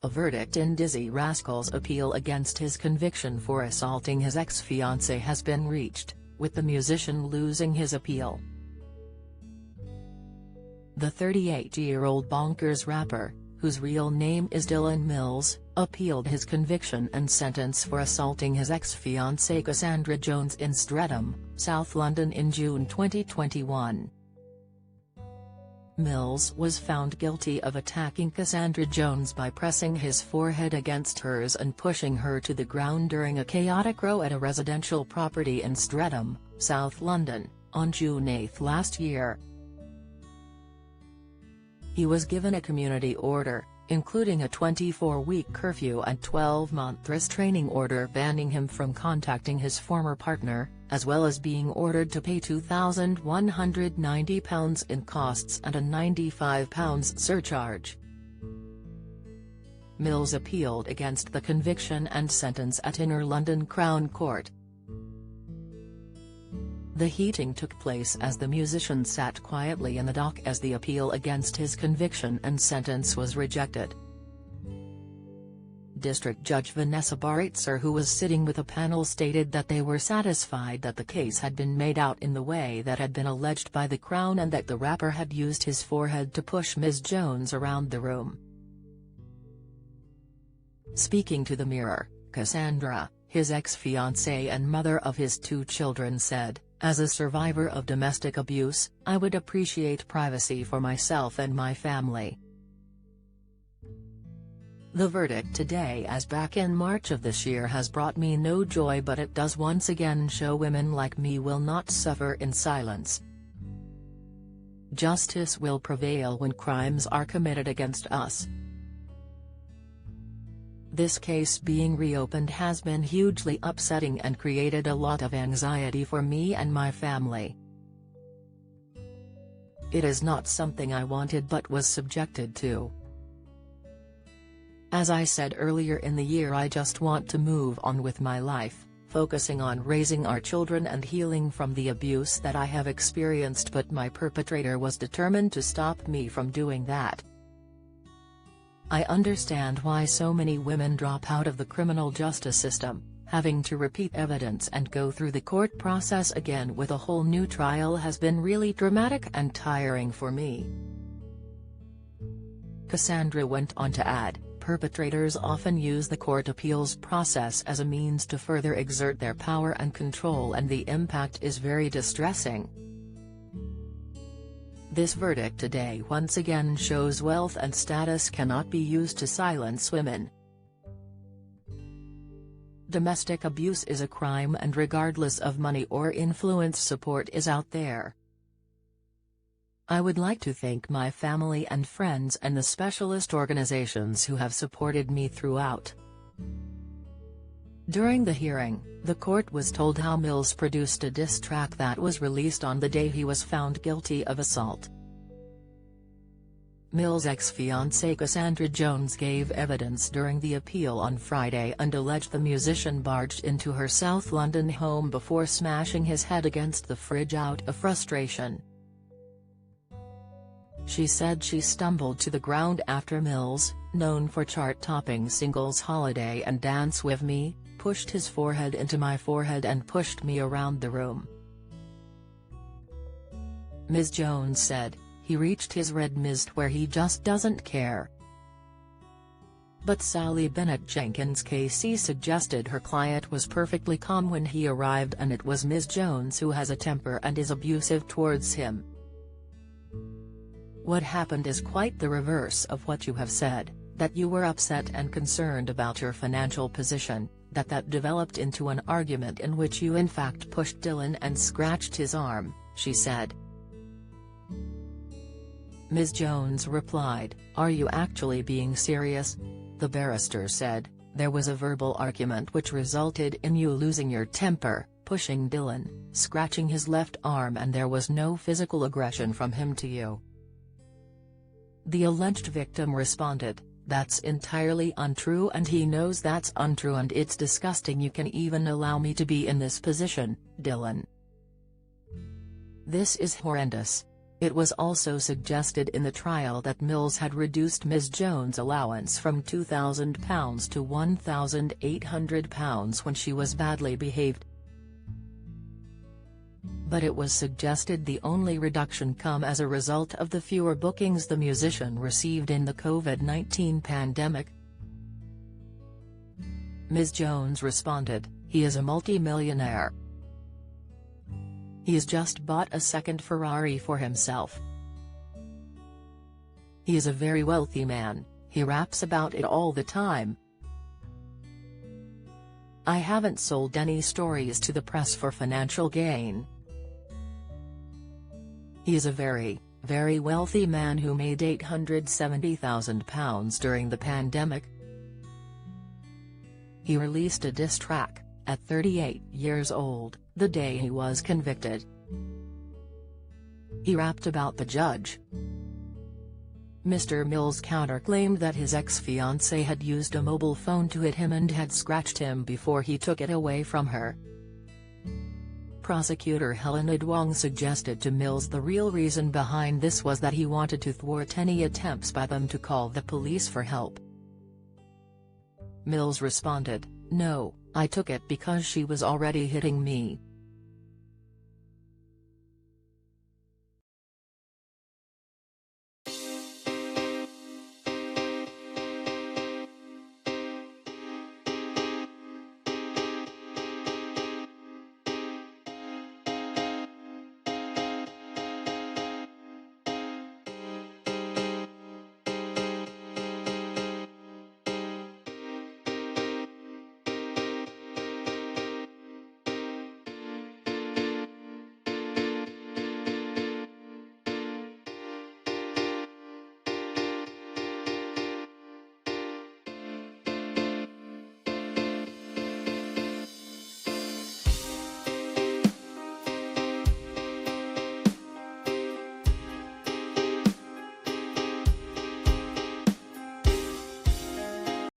A verdict in Dizzee Rascal's appeal against his conviction for assaulting his ex-fiancée has been reached, with the musician losing his appeal. The 38-year-old bonkers rapper, whose real name is Dylan Mills, appealed his conviction and sentence for assaulting his ex-fiancée Cassandra Jones in Streatham, South London in June 2021. Mills was found guilty of attacking Cassandra Jones by pressing his forehead against hers and pushing her to the ground during a chaotic row at a residential property in Streatham, South London, on June 8 last year. He was given a community order, including a 24-week curfew and 12-month restraining order banning him from contacting his former partner, as well as being ordered to pay £2,190 in costs and a £95 surcharge. Mills appealed against the conviction and sentence at Inner London Crown Court. The hearing took place as the musician sat quietly in the dock as the appeal against his conviction and sentence was rejected. District Judge Vanessa Baritzer, who was sitting with a panel, stated that they were satisfied that the case had been made out in the way that had been alleged by the Crown and that the rapper had used his forehead to push Ms. Jones around the room. Speaking to the Mirror, Cassandra, his ex-fiancée and mother of his 2 children, said, "As a survivor of domestic abuse, I would appreciate privacy for myself and my family." The verdict today, as back in March of this year, has brought me no joy, but it does once again show women like me will not suffer in silence. Justice will prevail when crimes are committed against us. This case being reopened has been hugely upsetting and created a lot of anxiety for me and my family. It is not something I wanted but was subjected to. As I said earlier in the year, I just want to move on with my life, focusing on raising our children and healing from the abuse that I have experienced, but my perpetrator was determined to stop me from doing that. I understand why so many women drop out of the criminal justice system, having to repeat evidence and go through the court process again with a whole new trial has been really dramatic and tiring for me. Cassandra went on to add, perpetrators often use the court appeals process as a means to further exert their power and control, and the impact is very distressing. This verdict today once again shows wealth and status cannot be used to silence women. Domestic abuse is a crime, and regardless of money or influence, support is out there. I would like to thank my family and friends and the specialist organizations who have supported me throughout. During the hearing, the court was told how Mills produced a diss track that was released on the day he was found guilty of assault. Mills' ex-fiancée Cassandra Jones gave evidence during the appeal on Friday and alleged the musician barged into her South London home before smashing his head against the fridge out of frustration. She said she stumbled to the ground after Mills, known for chart-topping singles Holiday and Dance With Me, pushed his forehead into my forehead and pushed me around the room. Ms. Jones said, "He reached his red mist where he just doesn't care." But Sally Bennett Jenkins KC suggested her client was perfectly calm when he arrived and it was Ms. Jones who has a temper and is abusive towards him. What happened is quite the reverse of what you have said, that you were upset and concerned about your financial position, that developed into an argument in which you in fact pushed Dylan and scratched his arm, she said. Ms. Jones replied, "Are you actually being serious?" The barrister said, "There was a verbal argument which resulted in you losing your temper, pushing Dylan, scratching his left arm, and there was no physical aggression from him to you." The alleged victim responded, "That's entirely untrue and he knows that's untrue and it's disgusting you can even allow me to be in this position, Dylan. This is horrendous. It was also suggested in the trial that Mills had reduced Ms. Jones' allowance from £2,000 to £1,800 when she was badly behaved. But it was suggested the only reduction come as a result of the fewer bookings the musician received in the COVID-19 pandemic. Ms. Jones responded, "He is a multi-millionaire. He's just bought a second Ferrari for himself. He is a very wealthy man, he raps about it all the time. I haven't sold any stories to the press for financial gain. He is a very, very wealthy man who made £870,000 during the pandemic." He released a diss track, at 38 years old, the day he was convicted. He rapped about the judge. Mr. Mills counterclaimed that his ex-fiancée had used a mobile phone to hit him and had scratched him before he took it away from her. Prosecutor Helena Duong suggested to Mills the real reason behind this was that he wanted to thwart any attempts by them to call the police for help. Mills responded, "No, I took it because she was already hitting me.